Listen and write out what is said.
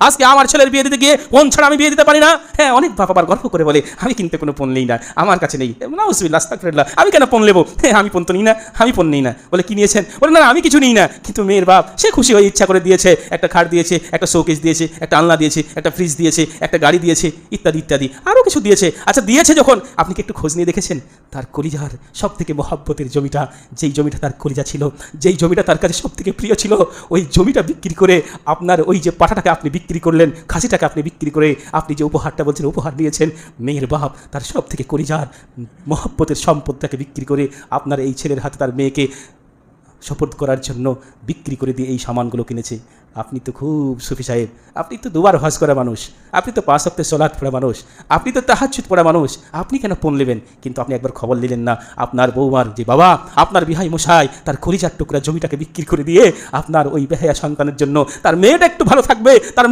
আজকে আমার ছেলের বিয়ে দিতে গিয়ে পণ ছাড়া আমি বিয়ে দিতে পারি না। হ্যাঁ, অনেক বাপ আবার গর্ব করে বলে আমি কিন্তু কোনো পণ নেই না, আমার কাছে নেই। নাউজুবিল্লাহ, আস্তাগফিরুল্লাহ, আমি কেন পণ নেবো? হ্যাঁ, আমি পণ তো নিই না, আমি পণ নেই না। বলে কি নিয়েছেন? বলে না আমি কিছু নিই না। কিন্তু মেয়ের বাপ সে খুশি হয়ে ইচ্ছা করে দিয়েছে, একটা খাট দিয়েছে, একটা শোকেস দিয়েছে, একটা আলনা দিয়েছে, একটা ফ্রিজ দিয়েছে, একটা গাড়ি দিয়েছে, ইত্যাদি ইত্যাদি আরও কিছু দিয়েছে। আচ্ছা দিয়েছে যখন, আপনি কি একটু খোঁজ নিয়ে দেখেছেন তার কলিজার সব থেকে মহব্বতের জমিটা, যেই জমিটা তার কলিজা ছিল, যেই জমিটা তার কাছে সব থেকে প্রিয় ছিল, ওই জমিটা বিক্রি করে আপনার ওই যে পাঠাটাকে আপনি বিক্রি করলেন, খাসিটাকে আপনি বিক্রি করে আপনি যে উপহারটা বলছেন উপহার নিয়েছেন, মেয়ের বাপ তার সব থেকে কলিজার মহব্বতের সম্পদটাকে বিক্রি করে আপনার এই ছেলের হাতে তার মেয়েকে সুপুর্দ করার জন্য বিক্রি করে দিয়ে এই সামানগুলো কিনেছে। আপনি তো খুব সুফি সাহেব, আপনি তো দুবার হজ করা মানুষ, আপনি তো 5 ওয়াক্তের সালাত পড়া মানুষ, আপনি তো তাহাজ্জুদ পড়া মানুষ, আপনি কেন পণ নেবেন? কিন্তু আপনি একবার খবর নিলেন না আপনার বৌমার যে বাবা, আপনার বিহাই মশাই তার কলিজার টুকরা জমিটাকে বিক্রি করে দিয়ে আপনার ওই বেহায়া সন্তানের জন্য, তার মেয়েটা একটু ভালো থাকবে, তার মেয়ে